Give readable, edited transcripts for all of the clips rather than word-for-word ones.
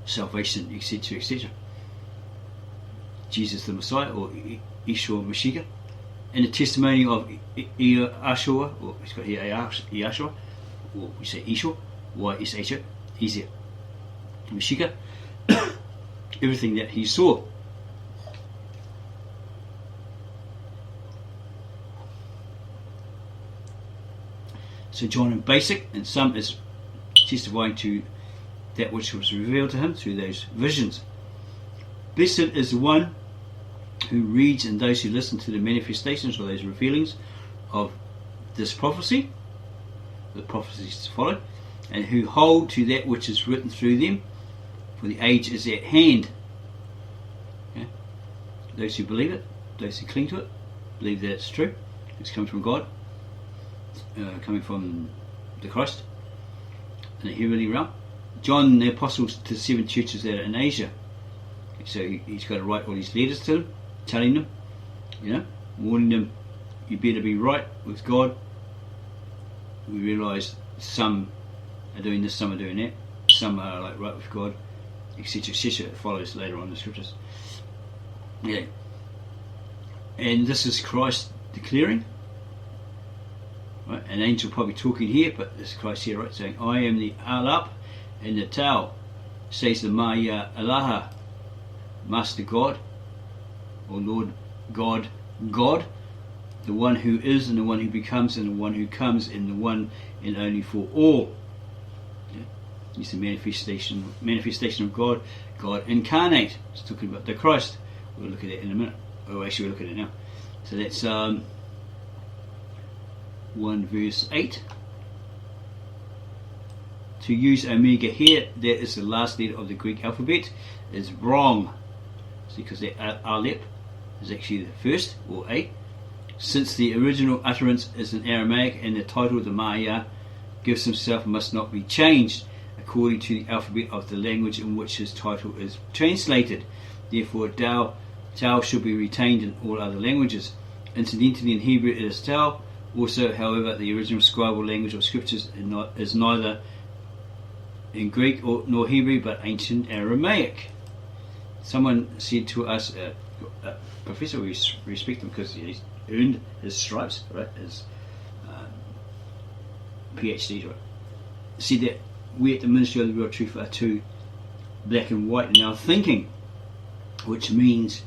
salvation, etc., etc. Jesus the Messiah, or Yeshua Mashiach. And the testimony of Yeshua, or it's got here Yeshua, or we say Yeshua, Y-S-H-O, easier. Mashiach, everything that he saw. So John in basic, and some is testifying to that which was revealed to him through those visions. Blessed is the one who reads and those who listen to the manifestations or those revealings of this prophecy, the prophecies follow, and who hold to that which is written through them, for the age is at hand. Okay? Those who believe it, those who cling to it, believe that it's true, it's coming from God, coming from the Christ in the heavenly realm. John the Apostle to the 7 churches that are in Asia. So he's got to write all these letters to them, telling them, warning them, you better be right with God. We realise some are doing this, some are doing that, some are like right with God, etc., etc. It follows later on in the scriptures. Yeah. And this is Christ declaring. Right? An angel probably talking here, but this is Christ here, right? Saying, I am the Alap and the Tau, says the Maya Alaha, Master God, or Lord God, God, the one who is and the one who becomes and the one who comes and the one and only for all. Yeah. It's the manifestation of God, God incarnate. It's talking about the Christ. We'll look at that in a minute. Oh, actually we'll look at it now. So that's 1 verse 8. To use omega here, that is the last letter of the Greek alphabet, is wrong. See, because that Aleph is actually the first, or A. Since the original utterance is in Aramaic and the title of the Maya gives himself must not be changed according to the alphabet of the language in which his title is translated. Therefore, Tau should be retained in all other languages. Incidentally, in Hebrew it is Tau. Also, however, the original scribal language of scriptures is neither in Greek nor Hebrew, but ancient Aramaic. Someone said to us, a professor, we respect him because he's earned his stripes, right? His PhD, right? Said that we at the Ministry of the Real Truth are too black and white in our thinking, which means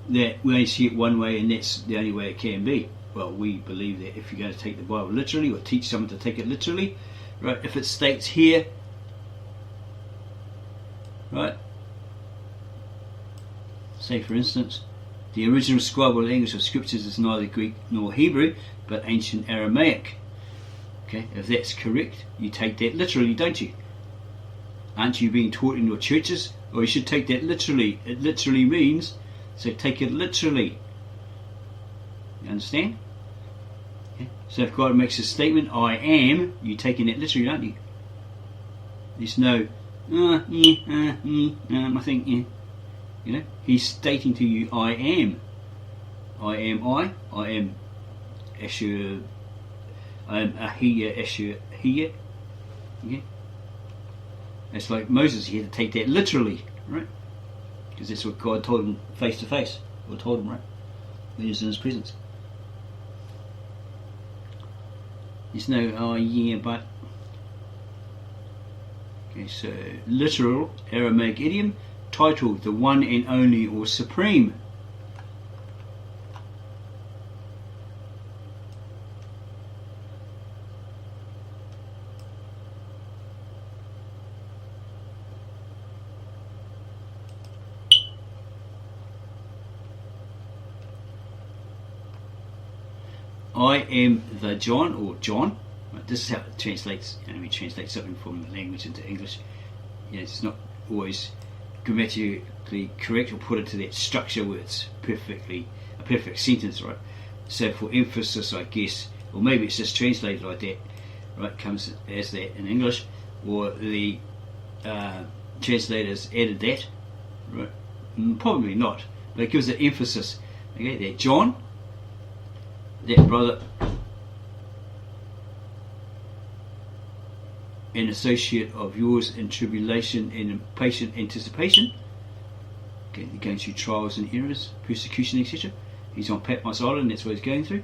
that we only see it one way and that's the only way it can be. Well, we believe that if you're going to take the Bible literally or teach someone to take it literally, right, if it states here, right, say for instance, the original scribal language of scriptures is neither Greek nor Hebrew, but ancient Aramaic. Okay, if that's correct, you take that literally, don't you? Aren't you being taught in your churches? Or you should take that literally. It literally means, so take it literally. You understand? Okay. So if God makes a statement, I am, you're taking it literally, aren't you? There's no, I think, yeah. You know, he's stating to you, I am. I am Asher, I am Ahia, Asher, Ahia. Okay? It's like Moses, he had to take that literally, right? Because that's what God told him face to face, or told him, right? When he was in his presence. There's no, oh yeah, but. Okay, so literal Aramaic idiom, titled the one and only or supreme. I am the John, or John. This is how it translates. You know, we translate something from the language into English. You know, it's not always grammatically correct or put into that structure where it's a perfect sentence, right? So for emphasis, I guess, or maybe it's just translated like that, right? Comes as that in English, or the translators added that, right? Probably not, but it gives it emphasis. Okay, that John, that brother, an associate of yours in tribulation and in patient anticipation. Okay, they're going through trials and errors, persecution, etc. He's on Patmos Island, that's what he's going through.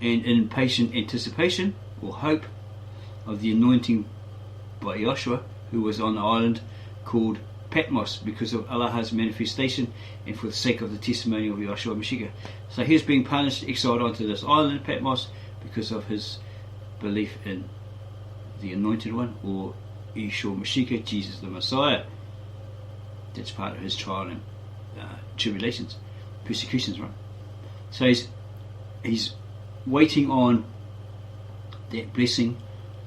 And in patient anticipation, or hope, of the anointing by Joshua, who was on the island called Patmos because of Allah's manifestation and for the sake of the testimony of Yahshua Mashiach. So he was being punished, exiled onto this island, Patmos, because of his belief in the Anointed One, or Yahshua Mashiach, Jesus the Messiah. That's part of his trial and tribulations, persecutions, right? So he's waiting on that blessing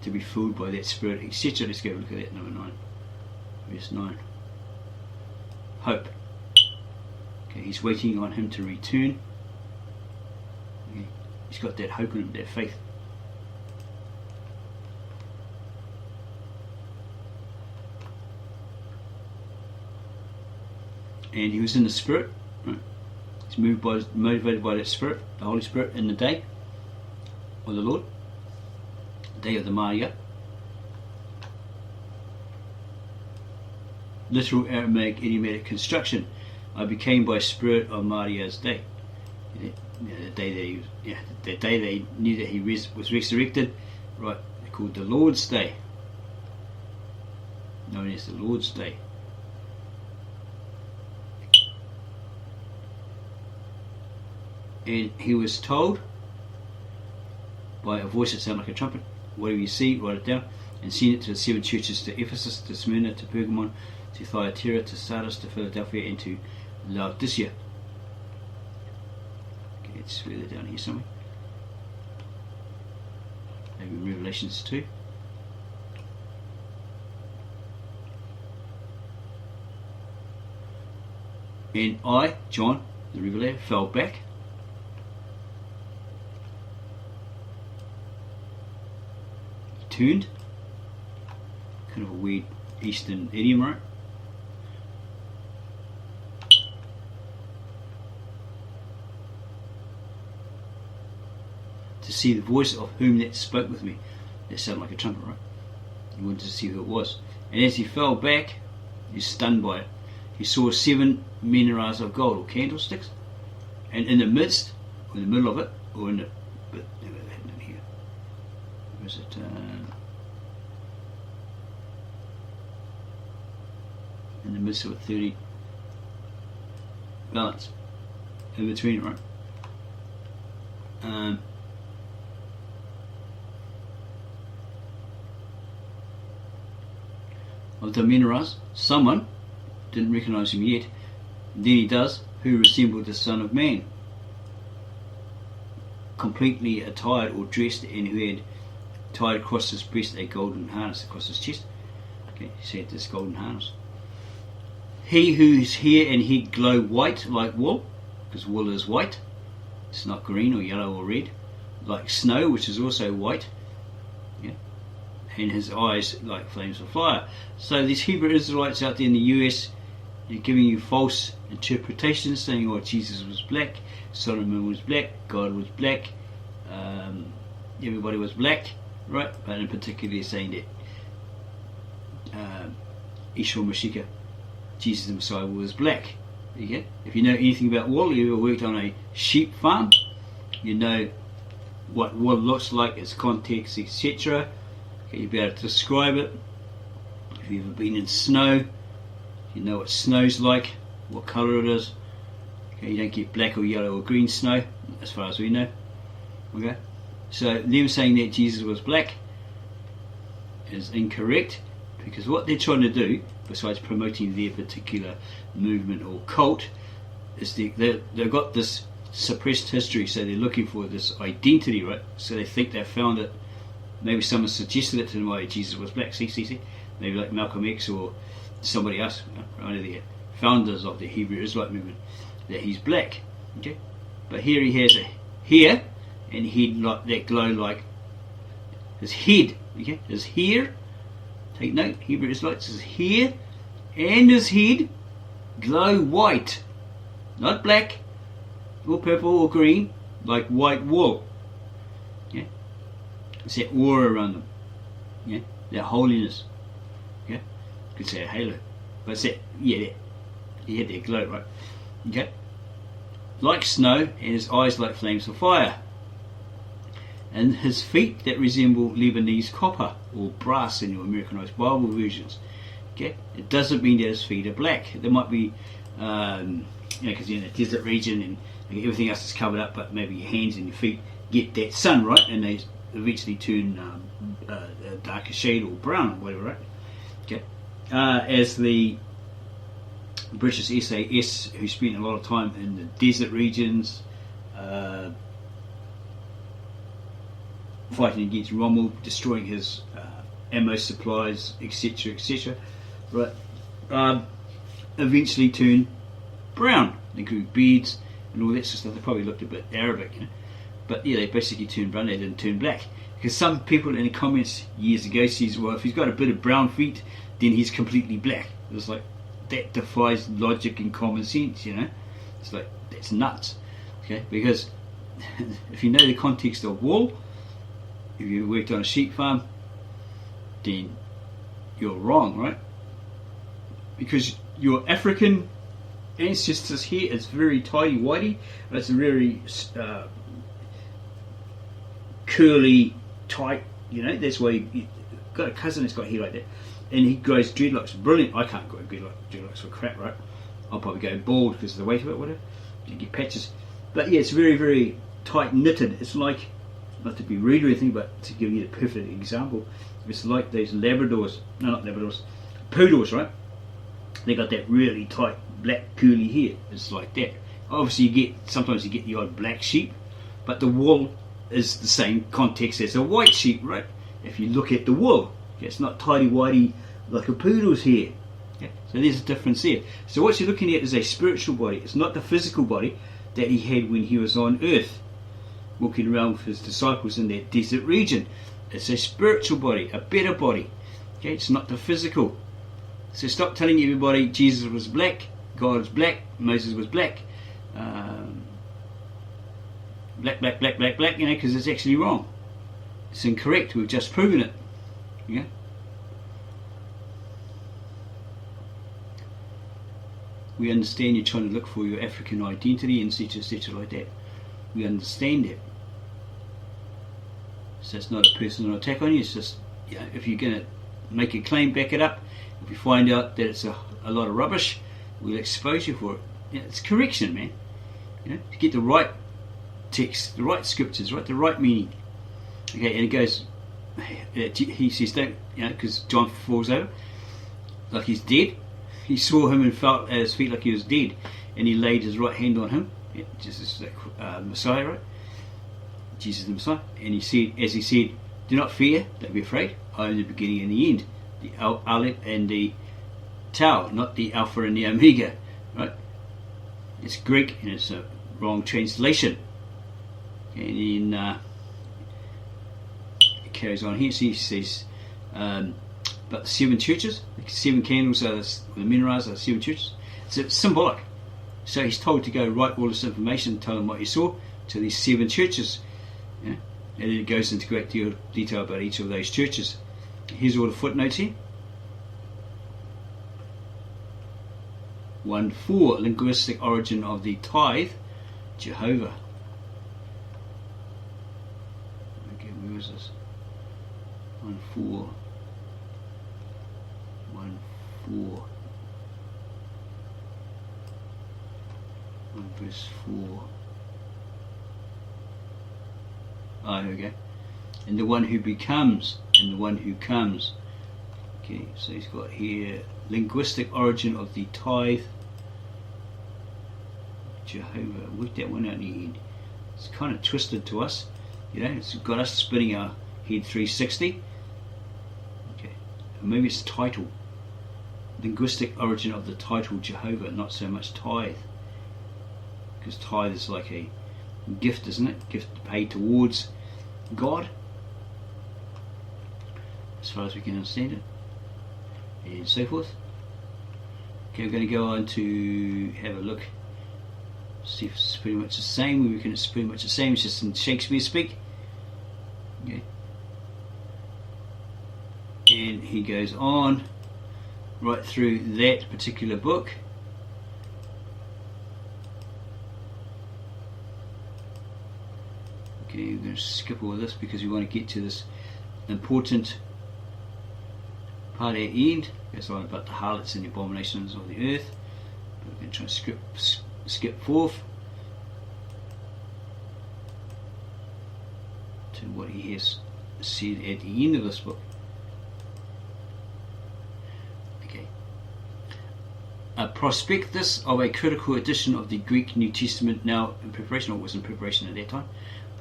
to be filled by that Spirit, etc. Let's go look at that, number 9, verse 9. Hope. Okay, he's waiting on him to return. Okay, he's got that hope in him, that faith. And he was in the Spirit, right? He's motivated by that Spirit, the Holy Spirit, in the day of the Lord, the day of the Maria. Literal Aramaic idiomatic construction. I became by Spirit of Maria's day. The day that they knew that he was resurrected, right? They're called the Lord's Day, known as the Lord's Day. And he was told by a voice that sounded like a trumpet, whatever you see, write it down, and send it to the 7 churches, to Ephesus, to Smyrna, to Pergamon, to Thyatira, to Sardis, to Philadelphia, and to Laodicea. Okay, it's further down here somewhere. Maybe Revelations 2. And I, John, the Revelator, fell back. Turned, kind of a weird Eastern idiom, right? To see the voice of whom that spoke with me. That sounded like a trumpet, right? He wanted to see who it was. And as he fell back, he was stunned by it. He saw 7 menorahs of gold, or candlesticks, and in the midst, or in the middle of it, or in the, but never happened in here. Where is it? In the midst of a 30 balance in between, right? Of the menorahs, someone didn't recognize him yet. Then he does, who resembled the Son of Man, completely attired or dressed, and who had tied across his breast a golden harness across his chest. Okay, he had this golden harness. He whose hair and head glow white like wool, because wool is white, it's not green or yellow or red, like snow, which is also white, yeah, and his eyes like flames of fire. So these Hebrew Israelites out there in the US, they're giving you false interpretations, saying, oh, Jesus was black, Solomon was black, God was black, everybody was black, right? But in particular they're saying that Yahshua Mashiach, Jesus the Messiah, was black. Yeah? If you know anything about wool, you ever worked on a sheep farm, you know what wool looks like, its context, etc. Okay, you'll be able to describe it. If you've ever been in snow, you know what snow's like, what colour it is. Okay, you don't get black or yellow or green snow, as far as we know. Okay, so them saying that Jesus was black is incorrect, because what they're trying to do, besides promoting their particular movement or cult, is they've got this suppressed history, so they're looking for this identity, right? So they think they found it. Maybe someone suggested it to them, why Jesus was black. See, maybe like Malcolm X or somebody else, one of the founders of the Hebrew Israelite movement, that he's black. Okay, but here he has a hair and head like that glow like his head. Okay, his hair. Take note, Hebrew Israelites, his hair and his head glow white, not black or purple or green, like white wool. Yeah, it's that aura around them. Yeah, that holiness. Yeah, you could say a halo, but it's that, yeah, that, he had that glow, right? Okay, like snow, and his eyes like flames of fire, and his feet that resemble Lebanese copper or brass in your Americanized Bible versions. Okay, it doesn't mean that his feet are black. There might be, because you're in a desert region and everything else is covered up, but maybe your hands and your feet get that sun, right, and they eventually turn a darker shade or brown or whatever, right? Okay, as the British SAS, who spent a lot of time in the desert regions, fighting against Rommel, destroying his ammo supplies, etc., etc., right, eventually turned brown. They grew beards and all that sort of stuff. They probably looked a bit Arabic, but yeah, they basically turned brown. They didn't turn black. Because some people in the comments years ago says, well, if he's got a bit of brown feet, then he's completely black. It was like, that defies logic and common sense, It's like, that's nuts, okay? Because if you know the context of wool, if you worked on a sheep farm, then you're wrong, right? Because your African ancestors here is very tidy-whitey, and it's very curly, tight, that's why you got a cousin that's got hair like that, and he grows dreadlocks. Brilliant. I can't grow dreadlocks for crap, right? I'll probably go bald because of the weight of it, whatever. You get patches. But yeah, it's very, very tight knitted. It's like, not to be rude or anything, but to give you the perfect example, it's like those Labradors, no, not Labradors, poodles, right? They got that really tight black curly hair. It's like that. Obviously sometimes you get the odd black sheep, but the wool is the same context as a white sheep, right? If you look at the wool, it's not tidy-whitey like a poodle's hair. Yeah? So there's a difference there. So what you're looking at is a spiritual body. It's not the physical body that he had when he was on earth, walking around with his disciples in that desert region. It's a spiritual body, a better body. Okay? It's not the physical. So stop telling everybody Jesus was black, God was black, Moses was black. Black, because it's actually wrong. It's incorrect. We've just proven it. Yeah. We understand you're trying to look for your African identity and etc. like that. We understand that. So it's not a personal attack on you. It's just, if you're going to make a claim, back it up. If you find out that it's a lot of rubbish, we'll expose you for it. It's correction, man. To get the right text, the right scriptures, right, the right meaning. Okay, and it goes. He says, don't, because John falls over like he's dead. He saw him and felt at his feet like he was dead, and he laid his right hand on him. Jesus, Messiah, right? Jesus the Messiah, and he said, as he said, do not fear, don't be afraid. I am the beginning and the end, the Aleph and the Tau, not the Alpha and the Omega, right? It's Greek and it's a wrong translation. And then it carries on here. So he says, but the seven churches, the seven candles are the menorahs are the seven churches. It's symbolic. So he's told to go write all this information, tell them what he saw to these seven churches. And then it goes into great detail about each of those churches. Here's all the footnotes here. 1.4, linguistic origin of the tithe, Jehovah. Okay, where is this? 1.4. 1.4. 1 verse 4. Ah, here we go. And the one who becomes, and the one who comes. Okay, so he's got here linguistic origin of the tithe, Jehovah. Work that one out in the end. It's kind of twisted to us, it's got us spinning our head 360. Okay, maybe it's the title. Linguistic origin of the title Jehovah, not so much tithe, because tithe is like a gift, isn't it? Gift paid towards God, as far as we can understand it, and so forth. Okay, we're going to go on to have a look, see if it's pretty much the same. We reckon it's pretty much the same, it's just in Shakespeare speak. Okay. And he goes on right through that particular book. Okay, we're going to skip all this because we want to get to this important part at the end. It's all about the harlots and the abominations of the earth. But we're going to try and skip forth to what he has said at the end of this book. Okay. A prospectus of a critical edition of the Greek New Testament, now in preparation, or was in preparation at that time,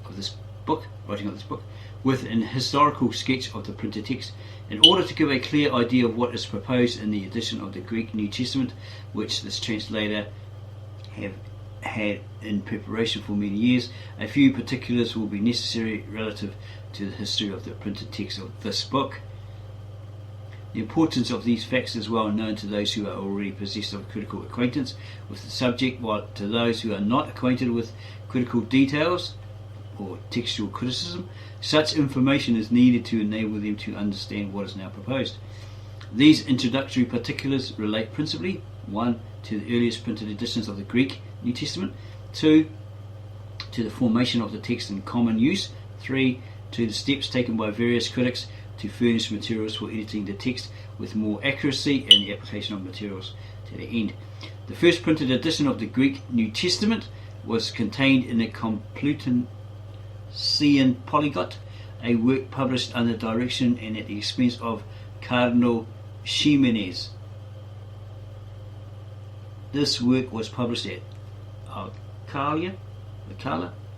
of this book, writing of this book, with an historical sketch of the printed text, in order to give a clear idea of what is proposed in the edition of the Greek New Testament, which this translator have had in preparation for many years. A few particulars will be necessary relative to the history of the printed text of this book. The importance of these facts is well known to those who are already possessed of critical acquaintance with the subject, while to those who are not acquainted with critical details or textual criticism, such information is needed to enable them to understand what is now proposed. These introductory particulars relate principally 1. To the earliest printed editions of the Greek New Testament, 2. to the formation of the text in common use, 3. to the steps taken by various critics to furnish materials for editing the text with more accuracy and the application of materials to the end. The first printed edition of the Greek New Testament was contained in the Complutensian Polyglot, a work published under direction and at the expense of Cardinal Ximenes. This work was published at Alcala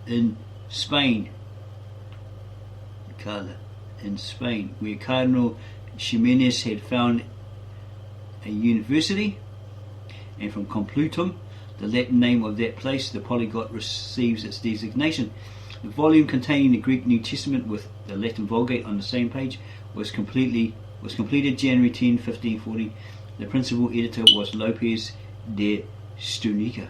in Spain. Where Cardinal Ximenes had found a university, and from Complutum, the Latin name of that place, the Polyglot receives its designation. The volume containing the Greek New Testament with the Latin Vulgate on the same page was completed January 10, 1540. The principal editor was Lopez de Stunica.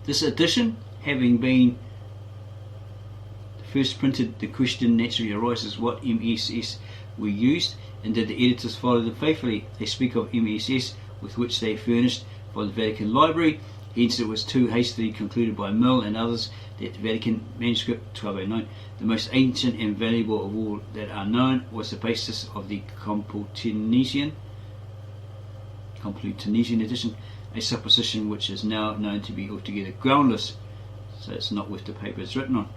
This edition, having been first printed, the question naturally arises what MSS were used, and did the editors follow them faithfully? They speak of MSS with which they furnished by the Vatican Library. Hence it was too hastily concluded by Mill and others that the Vatican manuscript 1209, the most ancient and valuable of all that are known, was the basis of the Complutensian edition, a supposition which is now known to be altogether groundless. So it's not worth the paper it's written on.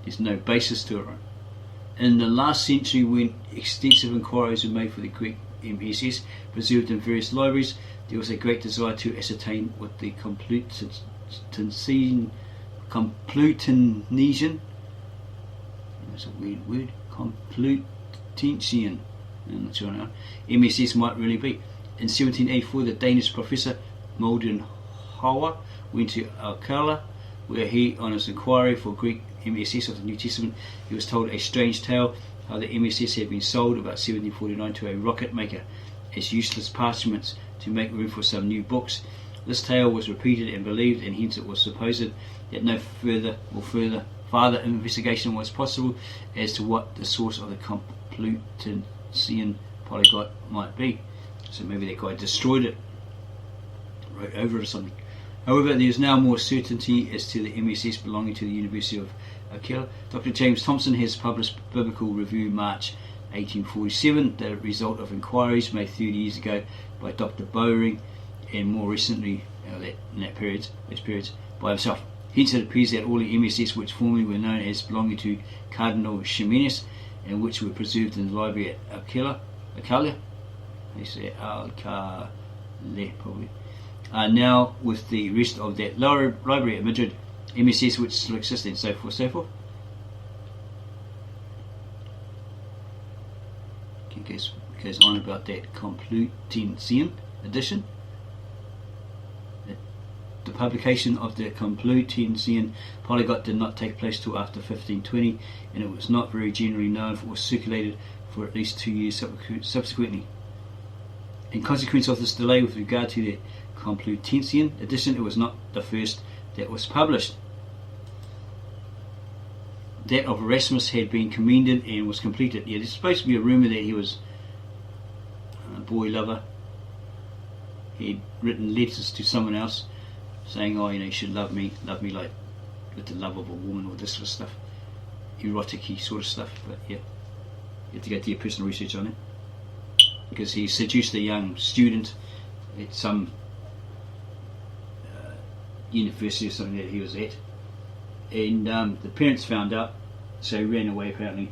There's no basis to it. In the last century, when extensive inquiries were made for the Greek MSS preserved in various libraries, there was a great desire to ascertain what the Complutensian, that's a weird word, Complutensian, I'm not sure now, MSS might really be. In 1784, the Danish professor Moldenhauer went to Alcala, where he, on his inquiry for Greek MSS of the New Testament, he was told a strange tale how the MSS had been sold about 1749 to a rocket maker as useless parchments to make room for some new books. This tale was repeated and believed, and hence it was supposed that no farther investigation was possible as to what the source of the Complutensian Polyglot might be. So maybe that guy destroyed it, wrote over it or something. However, there is now more certainty as to the MSS belonging to the University of Alcala. Dr. James Thompson has published Biblical Review, March 1847, the result of inquiries made 30 years ago by Dr. Bowring, and more recently, those periods, by himself. Hence it appears that all the MSS which formerly were known as belonging to Cardinal Ximenes, and which were preserved in the library at Alcala, probably, are now with the rest of that library at Madrid, MSS which still exist, and so forth, so forth. It goes on about that Complutensian edition. The publication of the Complutensian Polyglot did not take place till after 1520, and it was not very generally known or circulated for at least 2 years subsequently. In consequence of this delay with regard to the Complutensian edition, it was not the first that was published. that of Erasmus had been commended and was completed. Yeah, there's supposed to be a rumour that he was a boy lover. He'd written letters to someone else saying, oh, you should love me like with the love of a woman, or this sort of stuff, erotic-y sort of stuff. But yeah, you have to go do your personal research on it, because he seduced a young student at some university or something that he was at, and the parents found out, so he ran away apparently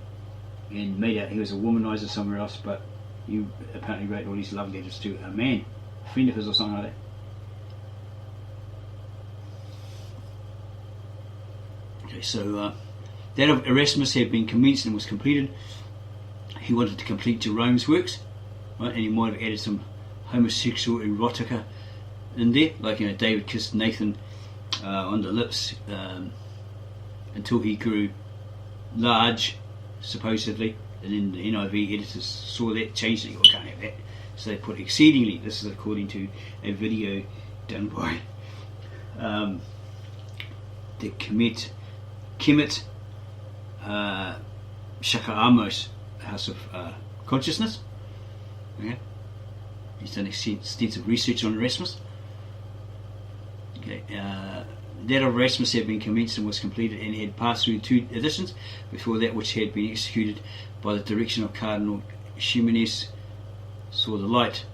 and made out he was a womanizer somewhere else, but he apparently wrote all these love letters to a man, a friend of his or something like that. Okay, so that of Erasmus had been commenced and was completed. He wanted to complete Jerome's works, right? And he might have added some homosexual erotica in there, like David kissed Nathan on the lips until he grew large, supposedly, and then the NIV editors saw that, changed it. We can't have that, so they put exceedingly. This is according to a video done by the Kemet Shaka-Amos House of Consciousness. Okay, he's done extensive research on Erasmus. Okay, that of Erasmus had been commenced and was completed, and had passed through 2 editions before that which had been executed by the direction of Cardinal Ximenes saw the light.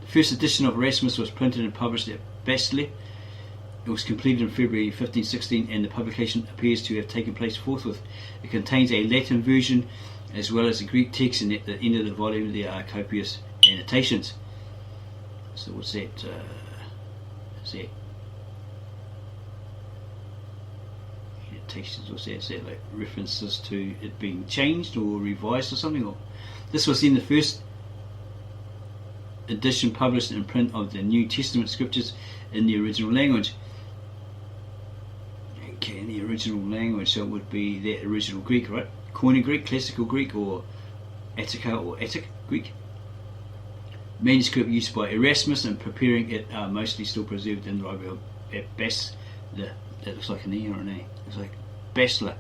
The first edition of Erasmus was printed and published at Nestle. It was completed in February 1516, and the publication appears to have taken place forthwith. It contains a Latin version as well as a Greek text, and at the end of the volume there are copious annotations. So what's that? Annotations, what's that? Is that like references to it being changed or revised or something? Or this was then the first edition published in print of the New Testament scriptures in the original language. Okay, in the original language, so it would be that original Greek, right? Koine Greek, classical Greek, or Attica or Attic Greek. Manuscript used by Erasmus and preparing it are mostly still preserved in the library at Basler. That looks like an E or an A. Looks like Basler.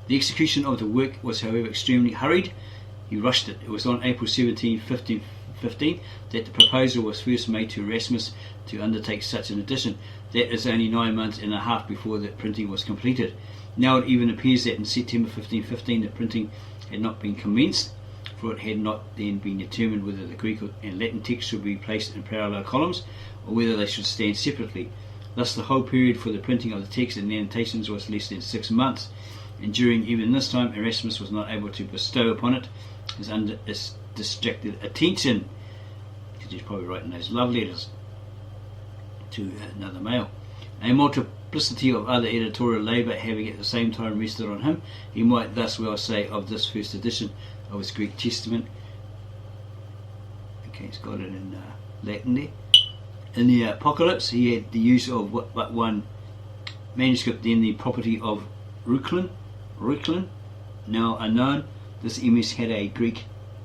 The execution of the work was, however, extremely hurried. He rushed it. It was on April 17, 1515 that the proposal was first made to Erasmus to undertake such an edition. That is only 9 months and a half before the printing was completed. Now it even appears that in September 1515 the printing had not been commenced, for it had not then been determined whether the Greek and Latin text should be placed in parallel columns or whether they should stand separately. Thus the whole period for the printing of the text and the annotations was less than 6 months, and during even this time Erasmus was not able to bestow upon it his distracted attention, because he's probably writing those love letters to another male. A multiplicity of other editorial labour having at the same time rested on him, he might thus well say of this first edition of his Greek Testament. Okay, it's got it in Latin there. In the Apocalypse, he had the use of but one manuscript, then the property of Reuchlin, now unknown. This MS had a Greek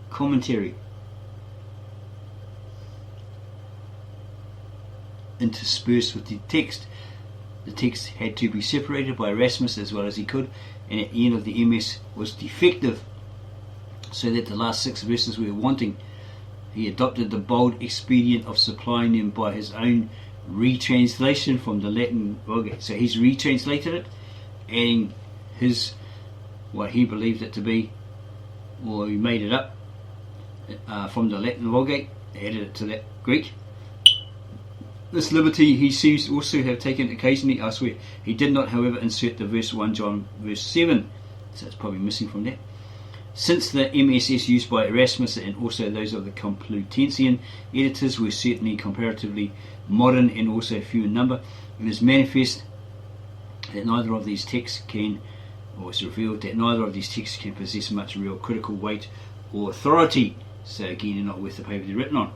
commentary interspersed with the text. The text had to be separated by Erasmus as well as he could, and at the end of the MS was defective, so that the last 6 verses were wanting. He adopted the bold expedient of supplying them by his own retranslation from the Latin Vulgate. So he's retranslated it, adding what he believed it to be, or he made it up from the Latin Vulgate, added it to that Greek. This liberty he seems also have taken occasionally elsewhere. He did not, however, insert the verse 1 John verse 7, so it's probably missing from that. Since the MSS used by Erasmus and also those of the Complutensian editors were certainly comparatively modern and also few in number, it is manifest that neither of these texts can, or it's revealed that neither of these texts can possess much real critical weight or authority. So again, they're not worth the paper they're written on.